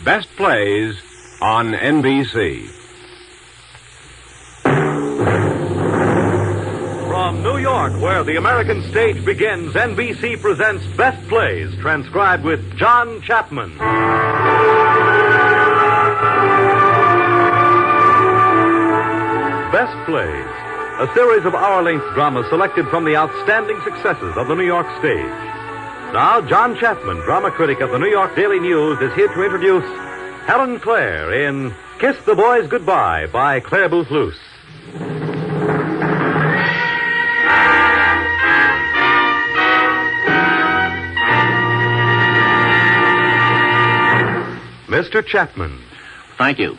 Best Plays on NBC. From New York, where the American stage begins, NBC presents Best Plays, transcribed with John Chapman. Best Plays, a series of hour-length dramas selected from the outstanding successes of the New York stage. Now, John Chapman, drama critic of the New York Daily News, is here to introduce Helen Clare in Kiss the Boys Goodbye by Clare Boothe Luce. Mr. Chapman. Thank you.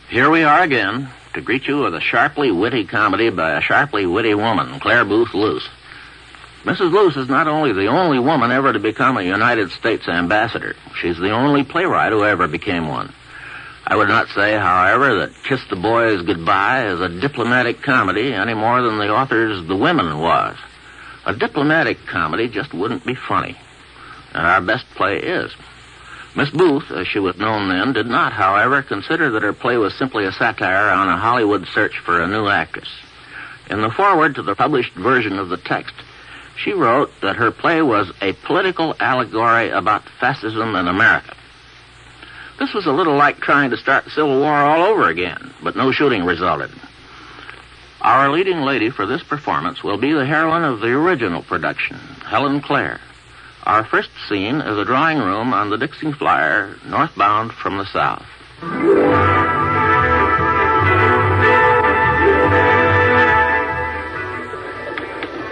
Here we are again to greet you with a sharply witty comedy by a sharply witty woman, Clare Boothe Luce. Mrs. Luce is not only the only woman ever to become a United States ambassador, she's the only playwright who ever became one. I would not say, however, that Kiss the Boys Goodbye is a diplomatic comedy any more than the author's The Women was. A diplomatic comedy just wouldn't be funny. And our best play is. Miss Booth, as she was known then, did not, however, consider that her play was simply a satire on a Hollywood search for a new actress. In the foreword to the published version of the text, she wrote that her play was a political allegory about fascism in America. This was a little like trying to start the Civil War all over again, but no shooting resulted. Our leading lady for this performance will be the heroine of the original production, Helen Clare. Our first scene is a drawing room on the Dixie Flyer, northbound from the south.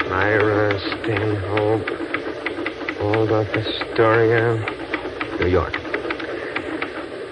Myra Stanhope, Waldorf Astoria, New York.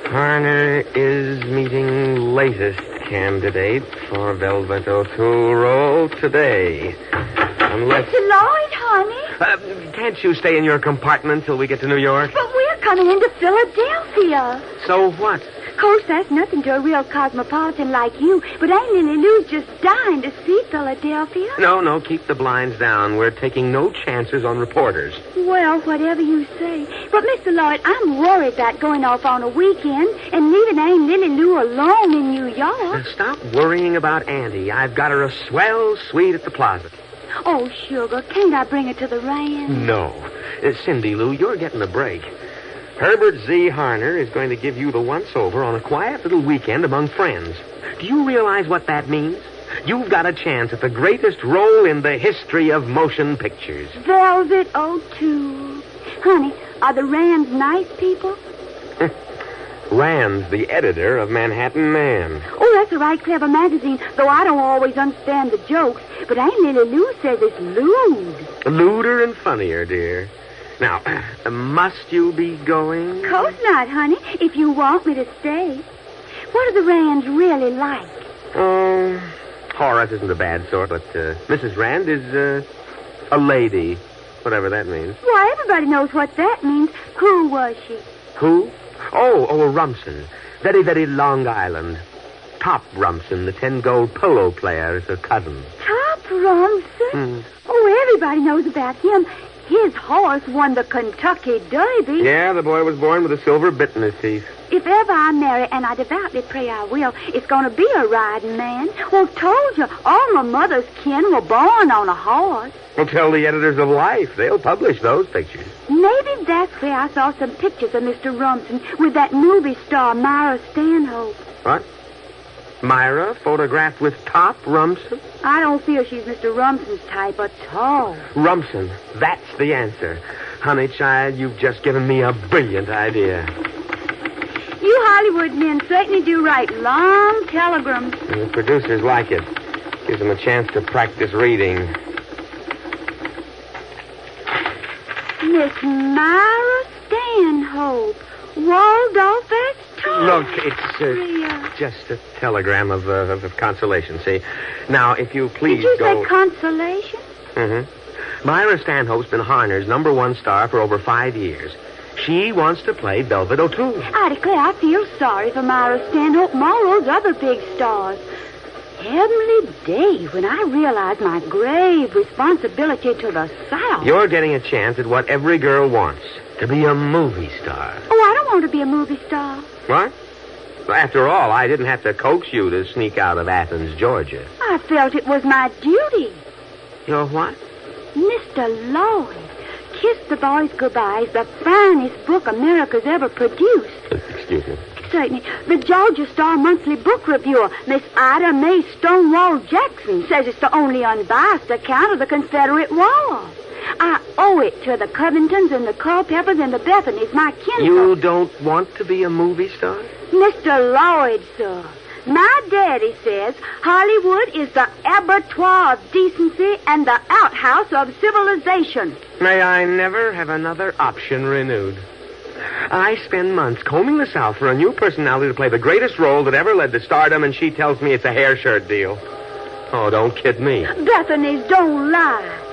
Harner is meeting latest candidate for Velvet O'Toole role today. Unless... Mr. Lloyd, honey. Can't you stay in your compartment till we get to New York? But we're coming into Philadelphia. So what? Of course, that's nothing to a real cosmopolitan like you, but Aunt Lily Lou's just dying to see Philadelphia. No, keep the blinds down. We're taking no chances on reporters. Well, whatever you say. But, Mr. Lloyd, I'm worried about going off on a weekend and leaving Aunt Lily Lou alone in New York. Stop worrying about Auntie. I've got her a swell suite at the Plaza. Oh, sugar, can't I bring her to the ranch? No. Cindy Lou, you're getting a break. Herbert Z. Harner is going to give you the once-over on a quiet little weekend among friends. Do you realize what that means? You've got a chance at the greatest role in the history of motion pictures. Velvet O'Toole. Honey, are the Rands nice people? Rand's the editor of Manhattan Man. Oh, that's a right clever magazine, though I don't always understand the jokes. But Aunt Lily Lou says it's lewd. Lewder and funnier, dear. Now, must you be going? Of course not, honey, if you want me to stay. What are the Rands really like? Oh, Horace isn't a bad sort, but Mrs. Rand is a lady, whatever that means. Why, everybody knows what that means. Who was she? Who? Oh, Rumson. Very, very Long Island. Top Rumson, the 10-gold polo player, is her cousin. Top Rumson? Oh, everybody knows about him. His horse won the Kentucky Derby. Yeah, the boy was born with a silver bit in his teeth. If ever I marry, and I devoutly pray I will, it's going to be a riding man. Well, told you, all my mother's kin were born on a horse. Well, tell the editors of Life. They'll publish those pictures. Maybe that's where I saw some pictures of Mr. Rumson with that movie star, Myra Stanhope. What? Myra photographed with Top Rumson? I don't feel she's Mr. Rumson's type at all. Rumson, that's the answer. Honey, child, you've just given me a brilliant idea. You Hollywood men certainly do write long telegrams. And the producers like it. Gives them a chance to practice reading. Miss Myra Stanhope, Waldorf Astoria. Look, it's just a telegram of consolation, see? Now, if you please go... Did you go... say consolation? Mm-hmm. Myra Stanhope's been Harner's #1 star for over 5 years. She wants to play Velvet O'Toole. I declare I feel sorry for Myra Stanhope and all those other big stars. Heavenly day, when I realized my grave responsibility to the South. You're getting a chance at what every girl wants. To be a movie star. Oh, I don't want to be a movie star. What? Well, after all, I didn't have to coax you to sneak out of Athens, Georgia. I felt it was my duty. Your what? Mr. Lloyd, Kiss the Boys Goodbye is the finest book America's ever produced. Excuse me. Certainly. The Georgia Star Monthly Book Reviewer, Miss Ida Mae Stonewall Jackson, says it's the only unbiased account of the Confederate War. I owe it to the Covingtons and the Culpepers and the Bethany's, my kinfolk. You don't want to be a movie star? Mr. Lloyd, sir, my daddy says Hollywood is the abattoir of decency and the outhouse of civilization. May I never have another option renewed. I spend months combing the South for a new personality to play the greatest role that ever led to stardom, and she tells me it's a hair shirt deal. Oh, don't kid me. Bethany's, don't lie.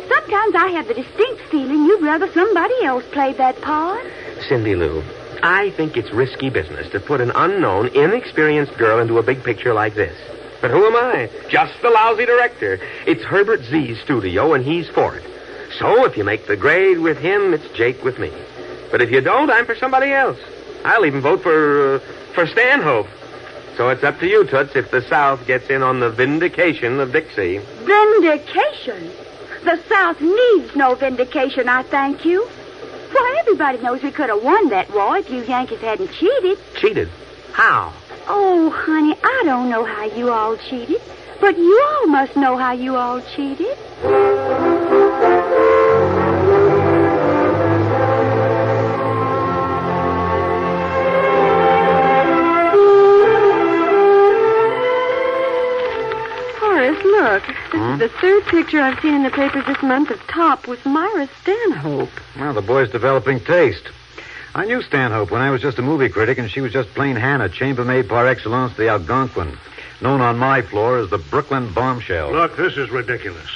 Sometimes I have the distinct feeling you'd rather somebody else played that part. Cindy Lou, I think it's risky business to put an unknown, inexperienced girl into a big picture like this. But who am I? Just the lousy director. It's Herbert Z's studio, and he's for it. So if you make the grade with him, it's Jake with me. But if you don't, I'm for somebody else. I'll even vote for Stanhope. So it's up to you, Toots, if the South gets in on the vindication of Dixie. Vindication? The South needs no vindication, I thank you. Why, everybody knows we could have won that war if you Yankees hadn't cheated. Cheated? How? Oh, honey, I don't know how you all cheated. But you all must know how you all cheated. Look, this is the third picture I've seen in the papers this month of top with Myra Stanhope. Well, the boy's developing taste. I knew Stanhope when I was just a movie critic, and she was just plain Hannah, chambermaid par excellence, the Algonquin, known on my floor as the Brooklyn Bombshell. Look, this is ridiculous.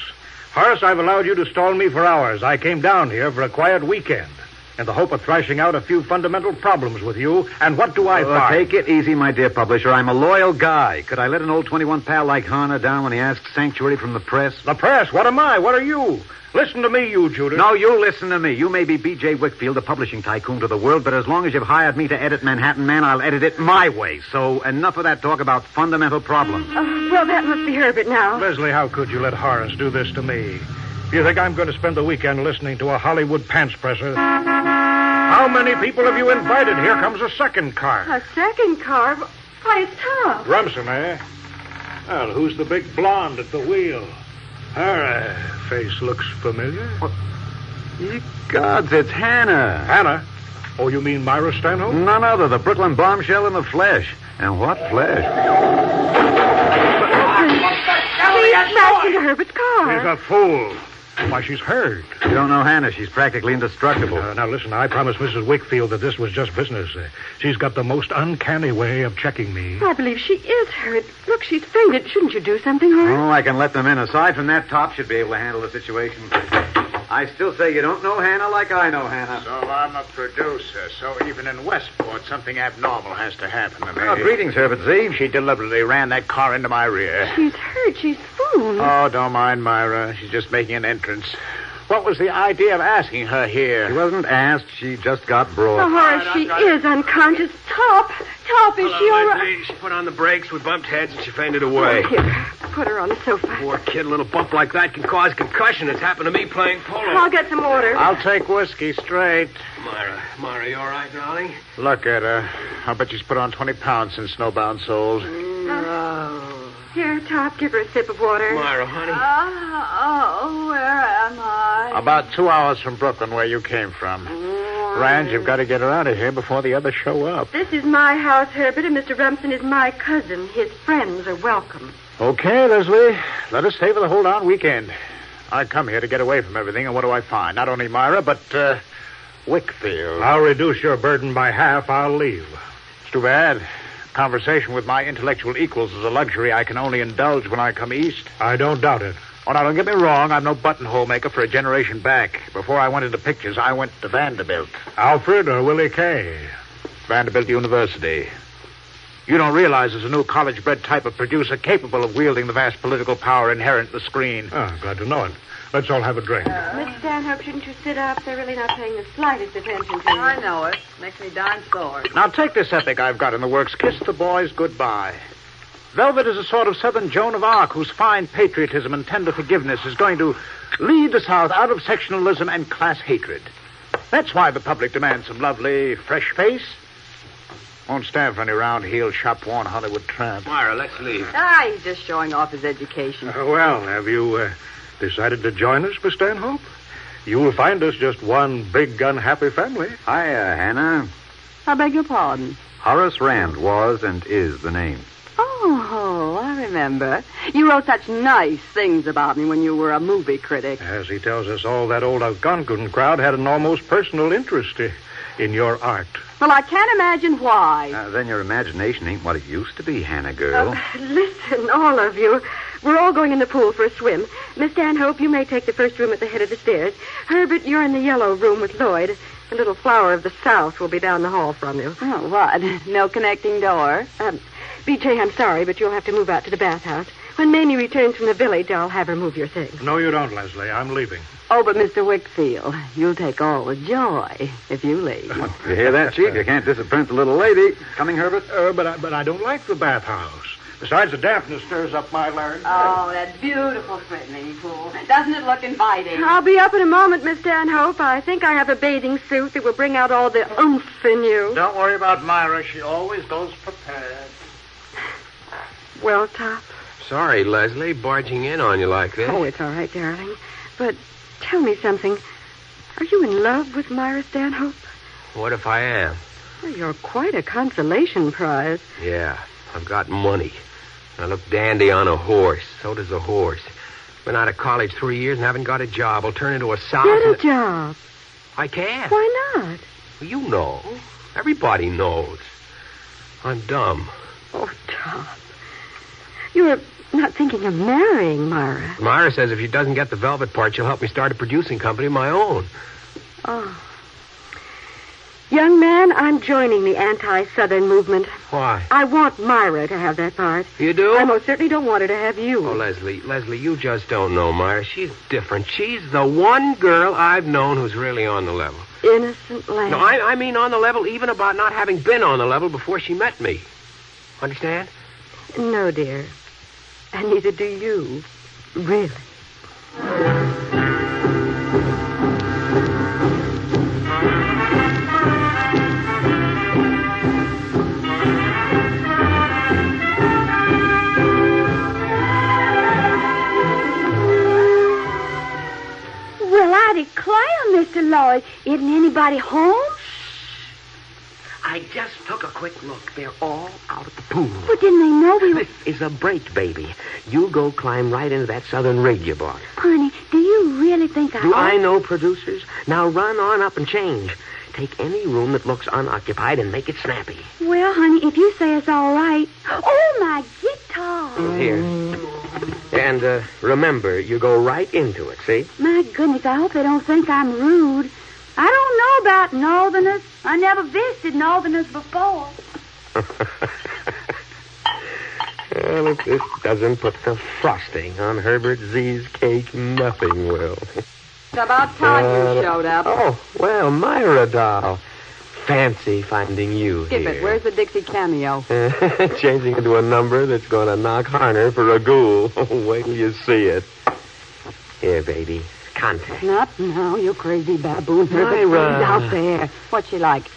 Horace, I've allowed you to stall me for hours. I came down here for a quiet weekend in the hope of thrashing out a few fundamental problems with you, and what do I find? Take it easy, my dear publisher. I'm a loyal guy. Could I let an old 21 pal like Hannah down when he asks sanctuary from the press? The press? What am I? What are you? Listen to me, you Judas. No, you listen to me. You may be B.J. Wickfield, the publishing tycoon to the world, but as long as you've hired me to edit Manhattan Man, I'll edit it my way. So enough of that talk about fundamental problems. Well, that must be Herbert now. Leslie, how could you let Horace do this to me? You think I'm going to spend the weekend listening to a Hollywood pants presser? How many people have you invited? Here comes a second car. A second car? Why, it's Tom. Rumson, eh? Well, who's the big blonde at the wheel? Her face looks familiar. What? Ye gods, it's Hannah. Hannah? Oh, you mean Myra Stanhope? None other, the Brooklyn Bombshell in the flesh. And what flesh? He smashed into Herbert's car. He's a fool. Why, she's hurt. You don't know Hannah. She's practically indestructible. Now, listen, I promised Mrs. Wickfield that this was just business. She's got the most uncanny way of checking me. I believe she is hurt. Look, she's fainted. Shouldn't you do something, Horace? Oh, I can let them in. Aside from that, Top should be able to handle the situation. I still say you don't know Hannah like I know Hannah. So I'm a producer, so even in Westport, something abnormal has to happen to me. Well, greetings, Herbert Z. She deliberately ran that car into my rear. She's hurt. She's swooned. Oh, don't mind Myra. She's just making an entrance. What was the idea of asking her here? She wasn't asked. She just got brought. Oh, Horace, she is unconscious. Top, is she all right? She put on the brakes, we bumped heads, and she fainted away. Here, put her on the sofa. Poor kid, a little bump like that can cause concussion. It's happened to me playing polo. I'll get some water. I'll take whiskey straight. Myra, you all right, darling? Look at her. I'll bet she's put on 20 pounds since Snowbound sold. Here, Top, give her a sip of water. Myra, honey. Where am I? About 2 hours from Brooklyn, where you came from. Rand, you've got to get her out of here before the others show up. This is my house, Herbert, and Mr. Rumson is my cousin. His friends are welcome. Okay, Leslie. Let us stay for the whole darn weekend. I come here to get away from everything, and what do I find? Not only Myra, but, Wickfield. I'll reduce your burden by half. I'll leave. It's too bad. Conversation with my intellectual equals is a luxury I can only indulge when I come east. I don't doubt it. Oh, now, don't get me wrong. I'm no buttonhole maker for a generation back. Before I went into pictures, I went to Vanderbilt. Alfred or Willie Kay? Vanderbilt University. You don't realize there's a new college-bred type of producer capable of wielding the vast political power inherent in the screen. Oh, glad to know it. Let's all have a drink. Miss Stanhope, shouldn't you sit up? They're really not paying the slightest attention to you. I know it. Makes me darn sore. Now, take this epic I've got in the works, Kiss the Boys Goodbye. Velvet is a sort of Southern Joan of Arc whose fine patriotism and tender forgiveness is going to lead the South out of sectionalism and class hatred. That's why the public demands some lovely, fresh face. Won't stand for any round-heeled, shop-worn Hollywood tramp. Myra, let's leave. He's just showing off his education. Well, have you decided to join us, Miss Stanhope? You will find us just one big, unhappy family. Hiya, Hannah. I beg your pardon. Horace Rand was and is the name. Oh, I remember. You wrote such nice things about me when you were a movie critic. As he tells us, all that old Algonquin crowd had an almost personal interest in your art. Well, I can't imagine why. Then your imagination ain't what it used to be, Hannah girl. Listen, all of you. We're all going in the pool for a swim. Miss Stanhope, you may take the first room at the head of the stairs. Herbert, you're in the yellow room with Lloyd. The little flower of the South will be down the hall from you. Oh, what? No connecting door? B.J., I'm sorry, but you'll have to move out to the bathhouse. When Mamie returns from the village, I'll have her move your things. No, you don't, Leslie. I'm leaving. Oh, but Mr. Wickfield, you'll take all the joy if you leave. You hear that, Chief? You can't disappoint the little lady. Coming, Herbert? But I don't like the bathhouse. Besides, the dampness stirs up my larynx. Oh, that beautiful swimming pool. Doesn't it look inviting? I'll be up in a moment, Miss Stanhope. I think I have a bathing suit that will bring out all the oomph in you. Don't worry about Myra. She always goes prepared. Well, Top? Sorry, Leslie, barging in on you like this. Oh, it's all right, darling. But tell me something. Are you in love with Myra Stanhope? What if I am? Well, you're quite a consolation prize. Yeah, I've got money. I look dandy on a horse. So does a horse. Been out of college 3 years and haven't got a job. I'll turn into a sow. Get a job. I can't. Why not? Well, you know. Everybody knows. I'm dumb. Oh, Top. You're not thinking of marrying Myra. Myra says if she doesn't get the velvet part, she'll help me start a producing company of my own. Oh. Young man, I'm joining the anti-Southern movement. Why? I want Myra to have that part. You do? I most certainly don't want her to have you. Oh, Leslie, you just don't know Myra. She's different. She's the one girl I've known who's really on the level. Innocent lamb. No, I mean on the level even about not having been on the level before she met me. Understand? No, dear. And neither do you. Really. Well, I declare, Mr. Lloyd, isn't anybody home? I just took a quick look. They're all out at the pool. But didn't they know we were... This is a break, baby. You go climb right into that southern rig you bought. Honey, do you really think Do I know producers? Now run on up and change. Take any room that looks unoccupied and make it snappy. Well, honey, if you say it's all right... Oh, my guitar! Here. And remember, you go right into it, see? My goodness, I hope they don't think I'm rude. I don't know about Northerners. I never visited Northerners before. Well, if this doesn't put the frosting on Herbert Z's cake, nothing will. It's about time you showed up. Oh, well, Myra doll. Fancy finding you Skip here. it. Where's the Dixie cameo? Changing into a number that's going to knock Harner for a ghoul. Wait till you see it. Here, baby. Contact. Not now, you crazy baboon. Myra. Out there. What's she like?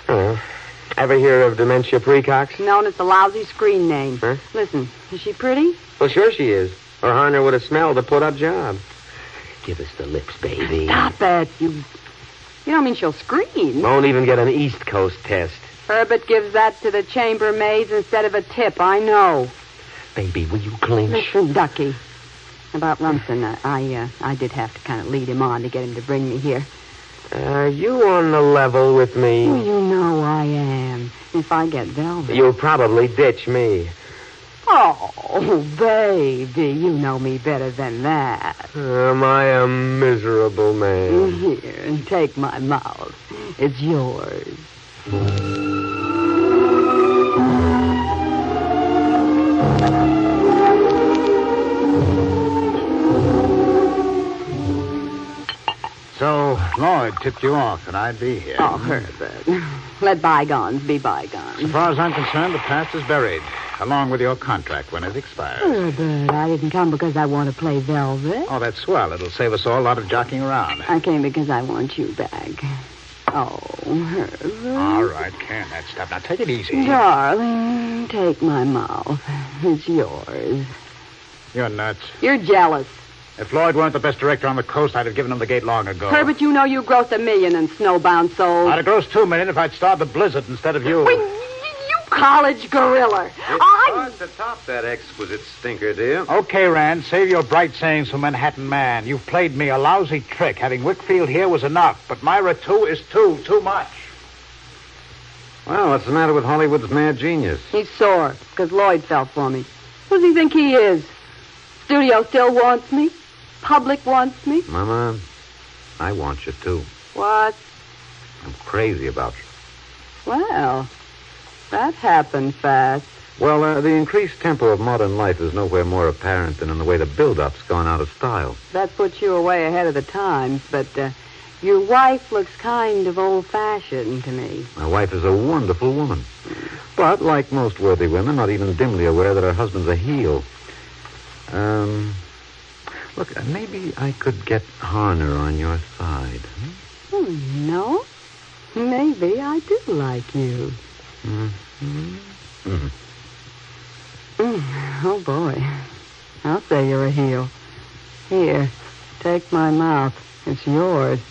Ever hear of dementia precox? Known as the lousy screen name. Huh? Listen, is she pretty? Well, sure she is. Or Harner would have smelled the put-up job. Give us the lips, baby. Stop it. You don't mean she'll scream. Won't even get an East Coast test. Herbert gives that to the chambermaids instead of a tip, I know. Baby, will you clinch? Listen, Ducky. About Rumson, I did have to kind of lead him on to get him to bring me here. Are you on the level with me? Well, you know I am. If I get velvet... You'll probably ditch me. Oh, baby, you know me better than that. Am I a miserable man? Here, and take my mouth. It's yours. Lloyd tipped you off that I'd be here. Oh, Herbert. Let bygones be bygones. As far as I'm concerned, the past is buried, along with your contract when it expires. Herbert, I didn't come because I want to play velvet. Oh, that's swell. It'll save us all a lot of jockeying around. I came because I want you back. Oh, Herbert. All right, can that stuff. Now, take it easy. Darling, take my mouth. It's yours. You're nuts. You're jealous. If Lloyd weren't the best director on the coast, I'd have given him the gate long ago. Herbert, you know you grossed $1 million in snowbound souls. I'd have grossed $2 million if I'd starved the blizzard instead of you. You college gorilla. It's hard to top that exquisite stinker, dear. Okay, Rand, save your bright sayings for Manhattan Man. You've played me a lousy trick. Having Wickfield here was enough, but Myra, too, is too much. Well, what's the matter with Hollywood's mad genius? He's sore because Lloyd fell for me. Who does he think he is? Studio still wants me. Public wants me. Mama, I want you, too. What? I'm crazy about you. Well, that happened fast. Well, the increased tempo of modern life is nowhere more apparent than in the way the build-up's gone out of style. That puts you way ahead of the times, but your wife looks kind of old-fashioned to me. My wife is a wonderful woman. But, like most worthy women, not even dimly aware that her husband's a heel. Look, maybe I could get Harner on your side. No. Maybe I do like you. Oh, boy. I'll say you're a heel. Here, take my mouth. It's yours.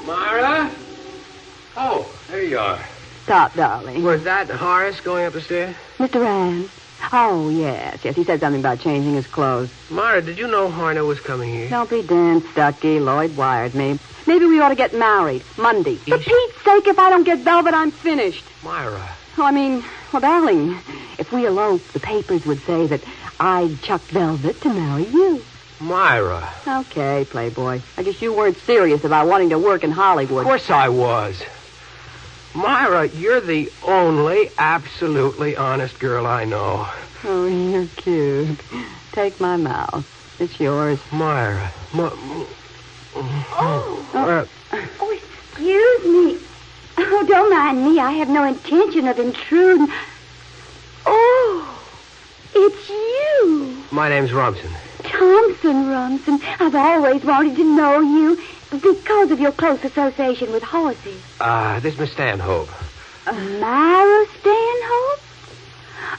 Myra? Oh, there you are. Stop, darling. Was that Horace going up the stairs? Mr. Rand. Oh, yes. He said something about changing his clothes. Myra, did you know Harner was coming here? Don't be damn stucky. Lloyd wired me. Maybe we ought to get married Monday. For Pete's sake, if I don't get velvet, I'm finished. Myra. Well, darling, if we elope, the papers would say that I'd chucked velvet to marry you. Myra. Okay, Playboy. I guess you weren't serious about wanting to work in Hollywood. Of course I was. Myra, you're the only absolutely honest girl I know. Oh, you're cute. Take my mouth. It's yours. Myra. Excuse me. Oh, don't mind me. I have no intention of intruding. Oh, it's you. My name's Rumson. Rumson. I've always wanted to know you because of your close association with horses. This is Miss Stanhope. Myra Stanhope?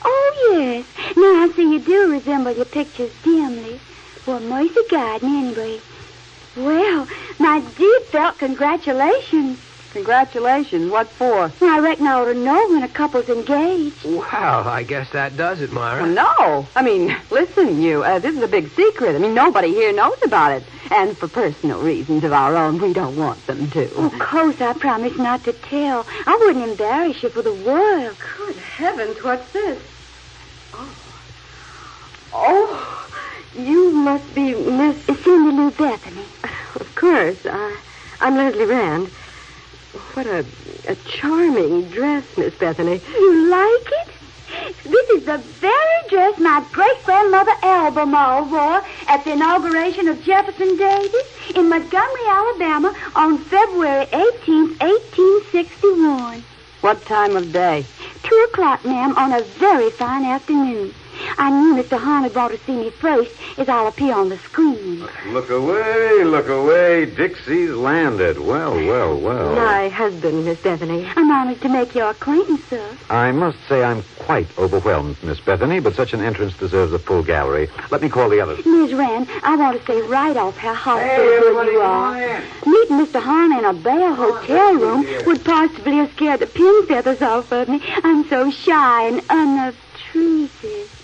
Oh, yes. Now, I see you do resemble your pictures dimly. Well, mercy guide me anyway. Well, my deep felt congratulations. Congratulations. What for? Well, I reckon I ought to know when a couple's engaged. Well, I guess that does it, Myra. Well, no. Listen, you. This is a big secret. Nobody here knows about it. And for personal reasons of our own, we don't want them to. Of course, I promise not to tell. I wouldn't embarrass you for the world. Good heavens, what's this? Oh, you must be Miss... Cindy Lou Bethany. Of course. I'm Leslie Rand. What a charming dress, Miss Bethany. You like it? This is the very dress my great-grandmother Albemarle wore at the inauguration of Jefferson Davis in Montgomery, Alabama on February 18th, 1861. What time of day? 2 o'clock, ma'am, on a very fine afternoon. I knew Mr. Hahn had brought to see me first, as I'll appear on the screen. Look away. Dixie's landed. Well. My husband, Miss Bethany. I'm honored to make your acquaintance, sir. I must say I'm quite overwhelmed, Miss Bethany, but such an entrance deserves a full gallery. Let me call the others. Miss Rand, I want to say right off how hospitable you are. Meeting Mr. Hahn in a Belle hotel room would possibly have scared the pin feathers off of me. I'm so shy and unobtrusive.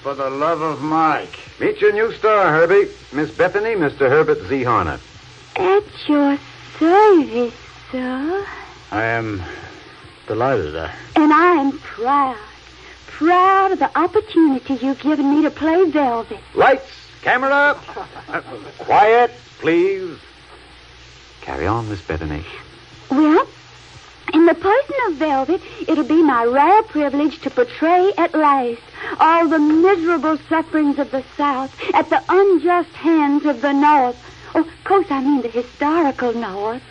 For the love of Mike. Meet your new star, Herbie. Miss Bethany, Mr. Herbert Z. Harner. At your service, sir. I am delighted. And I am proud of the opportunity you've given me to play velvet. Lights, camera. Quiet, please. Carry on, Miss Bethany. Well, In the person of Velvet, it'll be my rare privilege to portray at last all the miserable sufferings of the South at the unjust hands of the North. Oh, of course, I mean the historical North.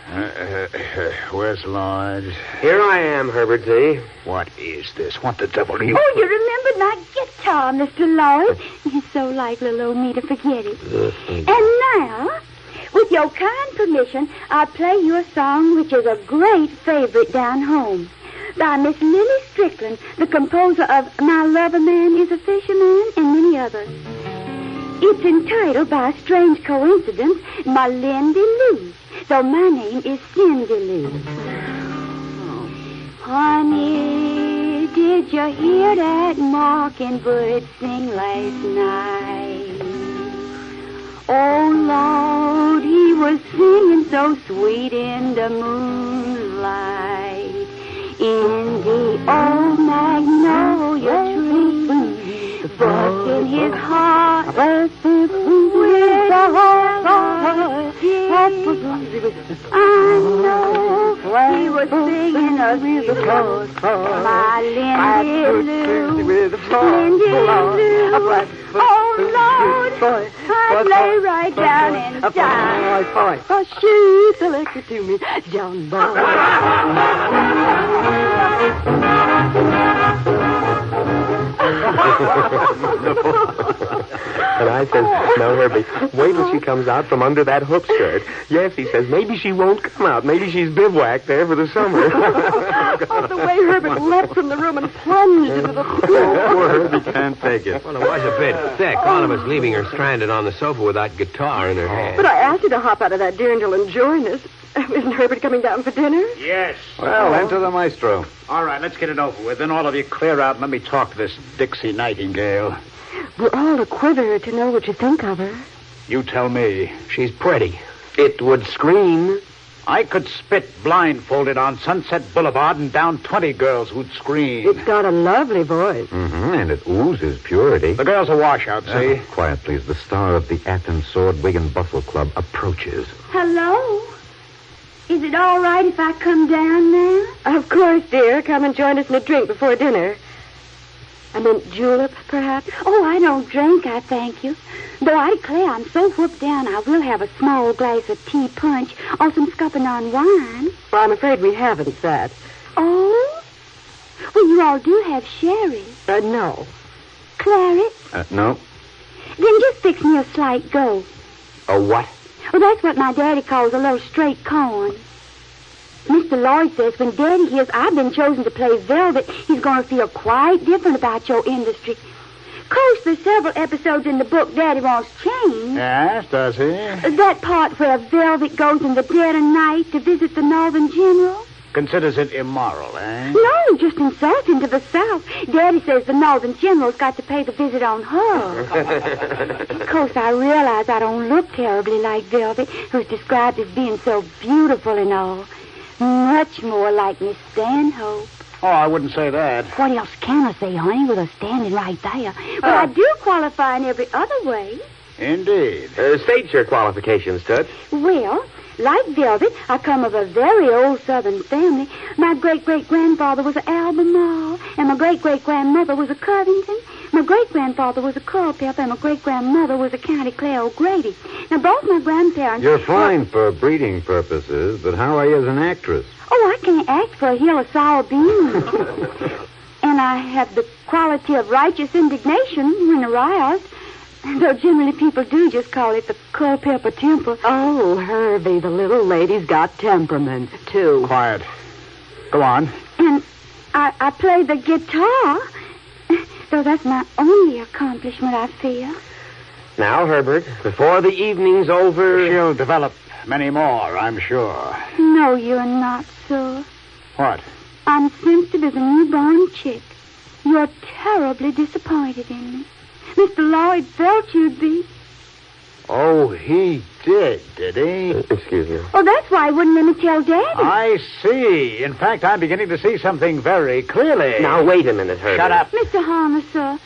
Where's Lloyd? Here I am, Herbert Z. What is this? What the devil do you... Oh, you remembered my guitar, Mr. Lloyd. It's so like little old me to forget it. And now, with your kind permission, I'll play you a song which is a great favorite down home by Miss Lily Strickland, the composer of My Lover Man is a Fisherman and many others. It's entitled, by a strange coincidence, My Lindy Lou, though my name is Cindy Lou. Honey, did you hear that mockingbird sing last night? Oh, Lord, he was singing so sweet in the moonlight, in the old magnolia tree. But in his heart, with the heart, I know he was singing a song. My Lindy Lou, Lindy Lou. Oh, Lord, I'd lay right down and die. For she's elected to me, John Boy. And I says, no, Herbie, wait till she comes out from under that hook skirt. Yes, he says, maybe she won't come out. Maybe she's bivouacked there for the summer. Oh, the way Herbert leapt from the room and plunged into the pool. Poor Herbie can't take it. Well, it was a bit thick, all of us leaving her stranded on the sofa with that guitar in her hand. But I asked you to hop out of that dirndl and join us. Isn't Herbert coming down for dinner? Yes. Well, enter the maestro. All right, let's get it over with. Then all of you clear out and let me talk to this Dixie Nightingale. We're all a quiver to know what you think of her. You tell me. She's pretty. It would scream. I could spit blindfolded on Sunset Boulevard and down 20 girls who'd scream. It's got a lovely voice. Mm-hmm, and it oozes purity. The girl's a washout, see? Quiet, please. The star of the Athens Sword, Wig, and Bustle Club approaches. Hello? Is it all right if I come down now? Of course, dear. Come and join us in a drink before dinner. I meant julep, perhaps? Oh, I don't drink, I thank you. Though I declare I'm so whooped down, I will have a small glass of tea punch or some scupping on wine. Well, I'm afraid we haven't that. Oh? Well, you all do have sherry. No. Claret? No. Then just fix me a slight go. A what? Well, that's what my daddy calls a little straight corn. Mr. Lloyd says when Daddy hears I've been chosen to play Velvet, he's going to feel quite different about your industry. Of course, there's several episodes in the book Daddy wants changed. Yes, does he? That part where Velvet goes in the dead of night to visit the Northern General. Considers it immoral, eh? No, just insulting to the South. Daddy says the Northern General's got to pay the visit on her. Of course, I realize I don't look terribly like Velvet, who's described as being so beautiful and all. Much more like Miss Stanhope. Oh, I wouldn't say that. What else can I say, honey, with her standing right there? But I do qualify in every other way. Indeed. State your qualifications, Toots. Well, like Velvet, I come of a very old Southern family. My great-great-grandfather was an Albemarle, and my great-great-grandmother was a Covington. My great-grandfather was a Culpeper, and my great-grandmother was a County Clare O'Grady. Now, both my grandparents... You're fine for breeding purposes, but how are you as an actress? Oh, I can't act for a hill of sour beans. And I have the quality of righteous indignation when aroused. Though generally people do just call it the Culpeper temper. Oh, Herbie, the little lady's got temperament, too. Quiet. Go on. And I play the guitar. Though that's my only accomplishment, I fear. Now, Herbert, before the evening's over... She'll develop many more, I'm sure. No, you're not, sir. What? I'm sensitive as a newborn chick. You're terribly disappointed in me. Mr. Lloyd felt you'd be. Oh, he did he? Excuse me. Oh, that's why he wouldn't let me tell Daddy. I see. In fact, I'm beginning to see something very clearly. Now, wait a minute, Herbert. Shut up. Mr. Harmer, sir,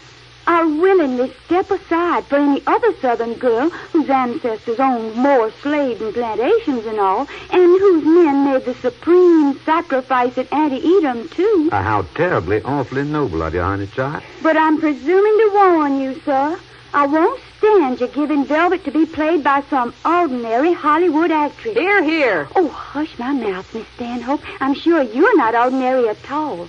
I'll willingly step aside for any other Southern girl whose ancestors owned more slaves and plantations and all, and whose men made the supreme sacrifice at Antietam, too. How terribly, awfully noble of you, honey child. But I'm presuming to warn you, sir. I won't stand you giving Velvet to be played by some ordinary Hollywood actress. Here, here. Oh, hush my mouth, Miss Stanhope. I'm sure you're not ordinary at all.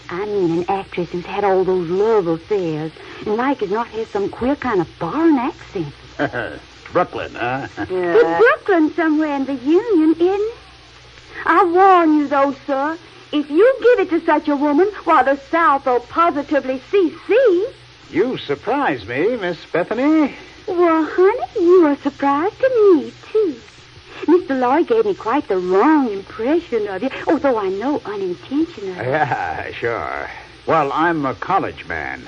I mean an actress who's had all those love affairs and like as not has some queer kind of foreign accent. Brooklyn, huh? It's Brooklyn somewhere in the Union, isn't it? I warn you, though, sir. If you give it to such a woman, why, the South will positively CC. You surprise me, Miss Bethany. Well, honey, you are surprised to me, too. Mr. Lloyd gave me quite the wrong impression of you, although I know unintentionally. Yeah, sure. Well, I'm a college man.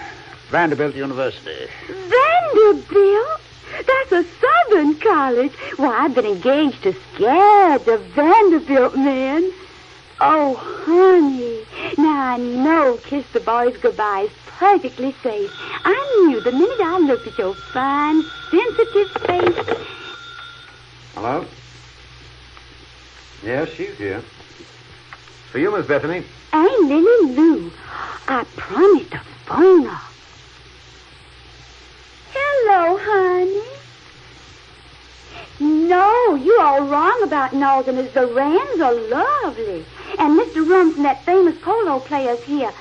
Vanderbilt University. Vanderbilt? That's a Southern college. Why, I've been engaged to Scad, the Vanderbilt man. Oh, honey, now I know Kiss the Boys Goodbye is perfectly safe. I knew the minute I looked at your fine, sensitive face. Hello? Yes, she's here. For you, Miss Bethany. Ain't Lily Lou. I promised to phone her. Hello, honey. No, you're all wrong about Northerners. The Rands are lovely. And Mr. Rumson, that famous polo player's here.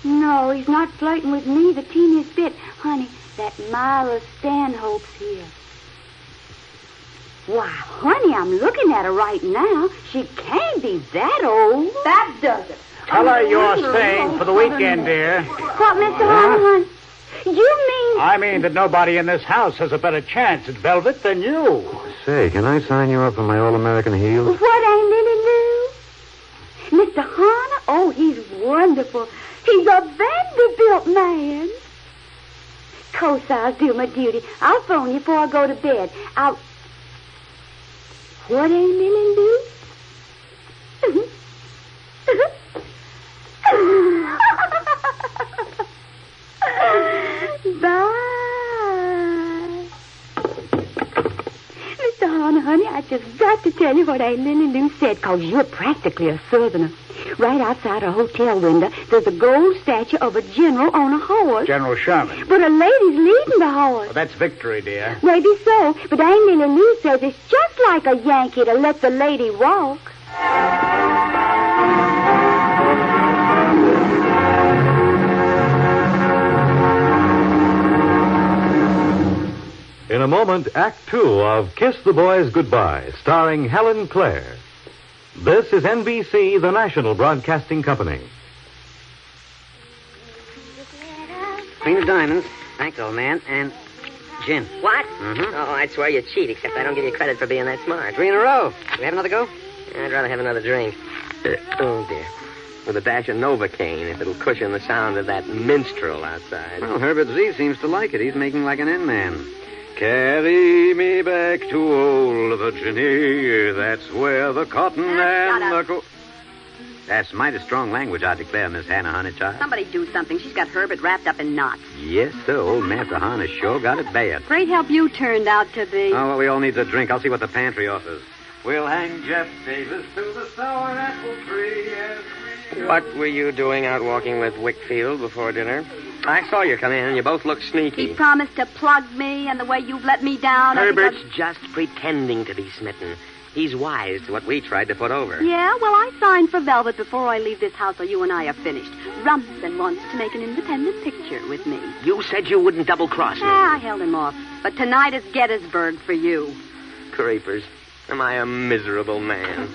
No, he's not flirting with me the teeniest bit. Honey, that Myra Stanhope's here. Why, honey, I'm looking at her right now. She can't be that old. That does it. Tell her you're staying for the weekend, dear. What, Mr. Harmon? You mean... I mean that nobody in this house has a better chance at Velvet than you. Say, can I sign you up for my All-American heels? What, ain't Lily Lou? Mr. Harner? Oh, he's wonderful. He's a Vanderbilt man. Of course, I'll do my duty. I'll phone you before I go to bed. What, ain't Lily Lou? Bye. Mr. Harner, honey, I just got to tell you what Aunt Lily Lou said, because you're practically a Southerner. Right outside her hotel window, there's a gold statue of a general on a horse. General Sherman. But a lady's leading the horse. Well, that's victory, dear. Maybe so, but Aunt Lily Lou says it's just like a Yankee to let the lady walk. In a moment, Act Two of Kiss the Boys Goodbye, starring Helen Clare. This is NBC, the national broadcasting company. Queen of diamonds. Thanks, old man. And gin. What? Mm-hmm. Oh, I'd swear you cheat, except I don't give you credit for being that smart. 3 in a row. We have another go? I'd rather have another drink. Oh, dear. With a dash of Novocaine, if it'll cushion the sound of that minstrel outside. Well, Herbert Z seems to like it. He's making like an in-man. Carry me back to old Virginia. That's where the cotton and the gold... That's mighty strong language, I declare, Miss Hannah, honey child. Somebody do something. She's got Herbert wrapped up in knots. Yes, sir. Old Master Hannah sure got it bad. Great help you turned out to be. Oh, well, we all need a drink. I'll see what the pantry offers. We'll hang Jeff Davis to the sour apple tree as we... What were you doing out walking with Wickfield before dinner? I saw you come in, and you both looked sneaky. He promised to plug me, and the way you've let me down... Herbert's just pretending to be smitten. He's wise to what we tried to put over. Yeah, well, I signed for Velvet before I leave this house, so you and I are finished. Rumson wants to make an independent picture with me. You said you wouldn't double-cross me. I held him off. But tonight is Gettysburg for you. Creepers. Am I a miserable man?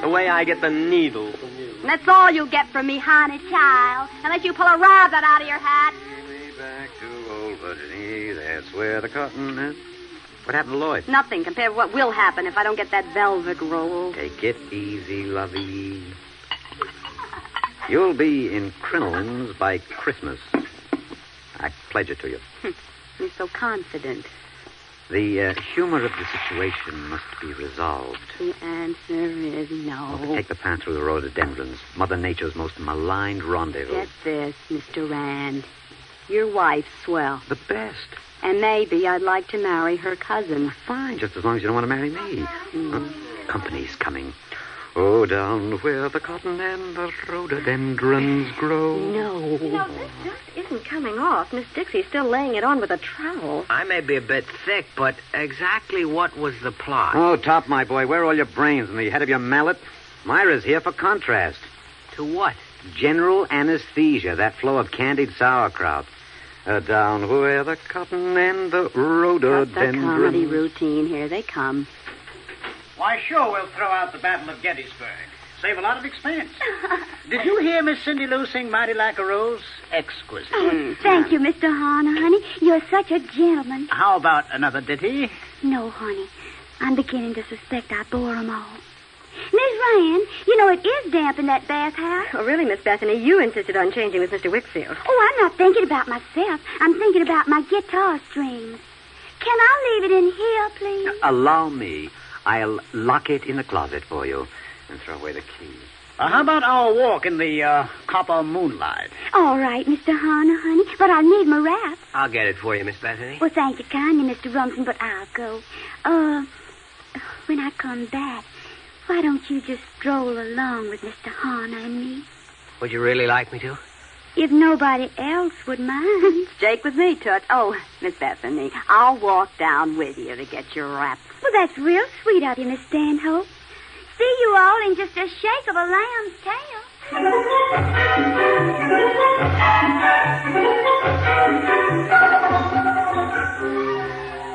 The way I get the needle from you. And that's all you'll get from me, honey child, unless you pull a rabbit out of your hat. Carry me back to old Virginia. That's where the cotton is... What happened to Lloyd? Nothing compared to what will happen if I don't get that velvet roll. Take it easy, lovey. You'll be in crinolines by Christmas. I pledge it to you. You're so confident. The humor of the situation must be resolved. The answer is no. Well, take the path through the rhododendrons, Mother Nature's most maligned rendezvous. Get this, Mr. Rand. Your wife's swell. The best. And maybe I'd like to marry her cousin. Fine, just as long as you don't want to marry me. Company's coming. Oh, down where the cotton and the rhododendrons grow. No. This just isn't coming off. Miss Dixie's still laying it on with a trowel. I may be a bit thick, but exactly what was the plot? Oh, Top, my boy, where are all your brains and the head of your mallet? Myra's here for contrast. To what? General anesthesia, that flow of candied sauerkraut. Down where the cotton and the What's the rhododendrons... comedy routine? Here they come. Why, sure, we'll throw out the Battle of Gettysburg. Save a lot of expense. Did you hear Miss Cindy Lou sing Mighty Like a Rose? Exquisite. Oh, thank you, Mr. Horner, honey. You're such a gentleman. How about another ditty? No, honey. I'm beginning to suspect I bore 'em all. Miss Rand, you know it is damp in that bathhouse. Oh, really, Miss Bethany? You insisted on changing with Mr. Wickfield. Oh, I'm not thinking about myself. I'm thinking about my guitar strings. Can I leave it in here, please? Allow me. I'll lock it in the closet for you and throw away the key. How about our walk in the copper moonlight? All right, Mr. Horner, honey, but I need my wrap. I'll get it for you, Miss Bethany. Well, thank you kindly, Mr. Rumson, but I'll go. When I come back, why don't you just stroll along with Mr. Horner and me? Would you really like me to? If nobody else would mind. Jake with me, Toots. Oh, Miss Bethany, I'll walk down with you to get your wrap. Well, that's real sweet of you, Miss Stanhope. See you all in just a shake of a lamb's tail.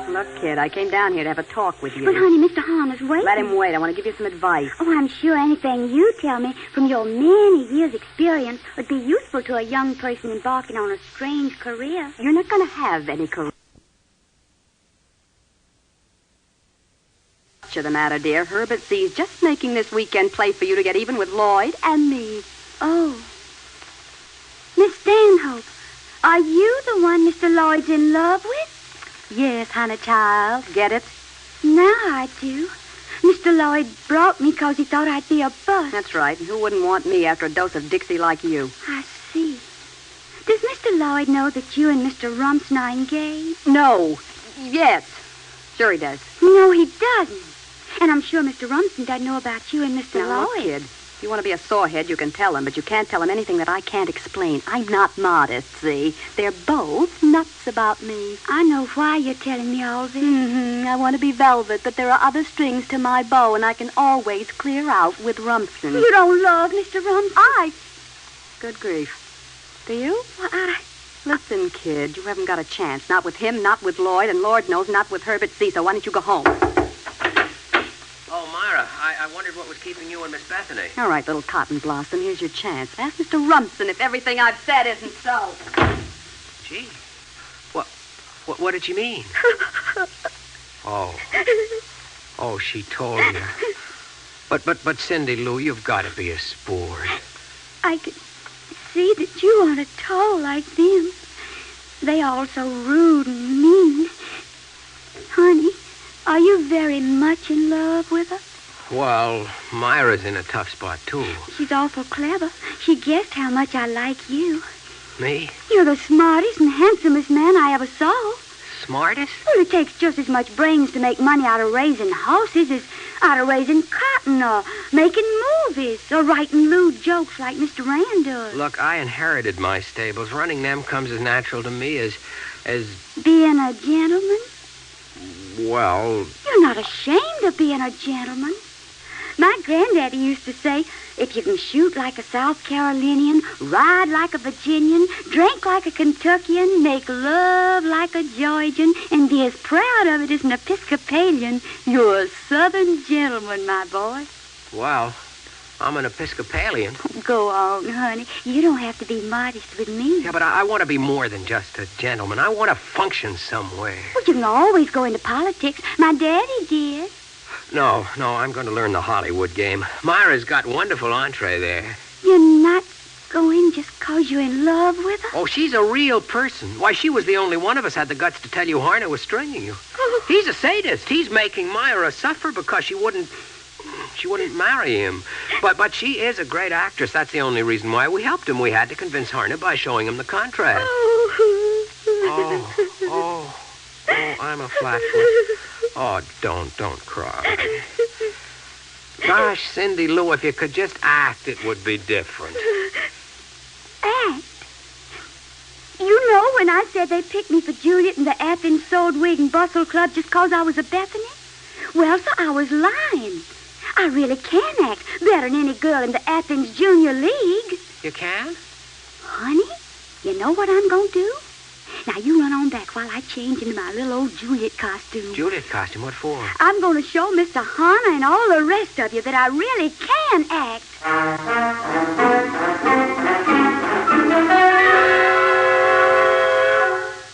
Look, kid, I came down here to have a talk with you. But, honey, Mr. Horner's waiting. Let him wait. I want to give you some advice. Oh, I'm sure anything you tell me from your many years' experience would be useful to a young person embarking on a strange career. You're not going to have any career. What's the matter, dear? Herbert Z's just making this weekend play for you to get even with Lloyd and me. Oh. Miss Stanhope, are you the one Mr. Lloyd's in love with? Yes, honey child. Get it? Now I do. Mr. Lloyd brought me because he thought I'd be a bust. That's right. Who wouldn't want me after a dose of Dixie like you? I see. Does Mr. Lloyd know that you and Mr. Rumson are engaged? No. Yes. Sure he does. No, he doesn't. And I'm sure Mr. Rumson doesn't know about you and Mr. Now, Lloyd. look, kid. If you want to be a sorehead, you can tell him, but you can't tell him anything that I can't explain. I'm not modest, see? They're both nuts about me. I know why you're telling me all this. I want to be velvet, but there are other strings to my bow, and I can always clear out with Rumson. You don't love Mr. Rumson? Good grief. Do you? Well, Listen, kid, you haven't got a chance. Not with him, not with Lloyd, and Lord knows not with Herbert Z. So why don't you go home? Oh, Myra, I wondered what was keeping you and Miss Bethany. All right, little cotton blossom, here's your chance. Ask Mr. Rumson if everything I've said isn't so. Gee, what did she mean? Oh, she told you. But Cindy Lou, you've got to be a sport. I could see that you aren't at all like them. They all so rude and mean. Honey, are you very much in love with her? Well, Myra's in a tough spot, too. She's awful clever. She guessed how much I like you. Me? You're the smartest and handsomest man I ever saw. Smartest? Well, it takes just as much brains to make money out of raising horses as out of raising cotton or making movies or writing lewd jokes like Mr. Rand does. Look, I inherited my stables. Running them comes as natural to me as... Being a gentleman? Well... You're not ashamed of being a gentleman. My granddaddy used to say, if you can shoot like a South Carolinian, ride like a Virginian, drink like a Kentuckian, make love like a Georgian, and be as proud of it as an Episcopalian, you're a Southern gentleman, my boy. Well, I'm an Episcopalian. Go on, honey. You don't have to be modest with me. Yeah, but I want to be more than just a gentleman. I want to function somewhere. Well, you can always go into politics. My daddy did. No, I'm going to learn the Hollywood game. Myra's got wonderful entree there. You're not going just because you're in love with her? Oh, she's a real person. Why, she was the only one of us had the guts to tell you Harner was stringing you. He's a sadist. He's making Myra suffer because she wouldn't marry him. But she is a great actress. That's the only reason why we helped him. We had to convince Harner by showing him the contract. Oh. Oh, I'm a flatfoot. Oh, don't cry. Gosh, Cindy Lou, if you could just act, it would be different. Act? You know when I said they picked me for Juliet in the Athens Sewed Wig and Bustle Club just 'cause I was a Bethany? Well, so I was lying. I really can act better than any girl in the Athens Junior League. You can? Honey, you know what I'm going to do? Now, you run on back while I change into my little old Juliet costume. Juliet costume? What for? I'm going to show Mr. Hanna and all the rest of you that I really can act.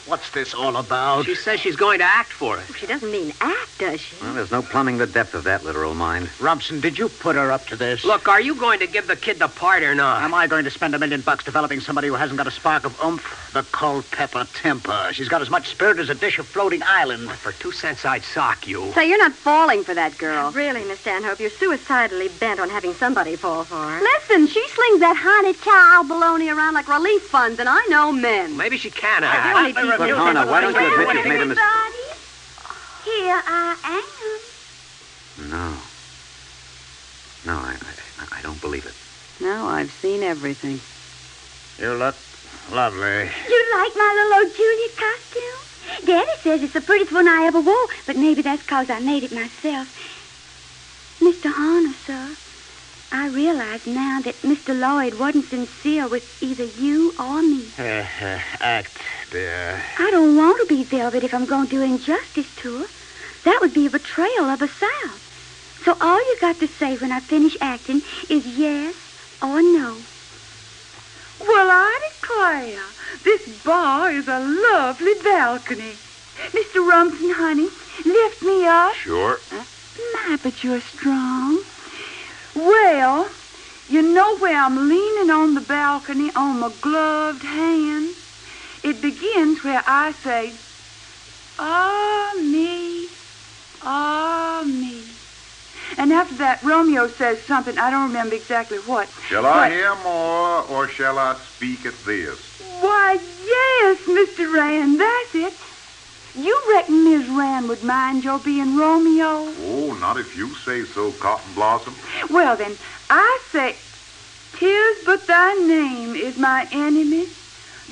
What's this all about? She says she's going to act for us. She doesn't mean act, does she? Well, there's no plumbing the depth of that literal mind. Rumson, did you put her up to this? Look, are you going to give the kid the part or not? Am I going to spend $1 million developing somebody who hasn't got a spark of oomph? The Culpeper temper. She's got as much spirit as a dish of floating island. For 2 cents, I'd sock you. So you're not falling for that girl. Really, Miss Stanhope, you're suicidally bent on having somebody fall for her. Listen, she slings that honey child baloney around like relief funds, and I know men. Maybe she can I act. only people But, Hannah, why don't you admit you've made a mistake? Here I am. No, I don't believe it. No, I've seen everything. You look lovely. You like my little old Juliet costume? Daddy says it's the prettiest one I ever wore, but maybe that's 'cause I made it myself. Mr. Horner, sir, I realize now that Mr. Lloyd wasn't sincere with either you or me. Act, dear. I don't want to be Velvet if I'm going to do injustice to her. That would be a betrayal of the South. So all you got to say when I finish acting is yes or no. Well, I declare, this bar is a lovely balcony. Mr. Rumson, honey, lift me up. Sure. My, but you're strong. Well, you know where I'm leaning on the balcony on my gloved hand? It begins where I say, ah, me, ah, me. And after that, Romeo says something, I don't remember exactly what. Shall I hear more, or shall I speak at this? Why, yes, Mr. Rand, that's it. You reckon Miss Rand would mind your being Romeo? Oh, not if you say so, Cotton Blossom. Well, then, I say, 'tis but thy name is my enemy.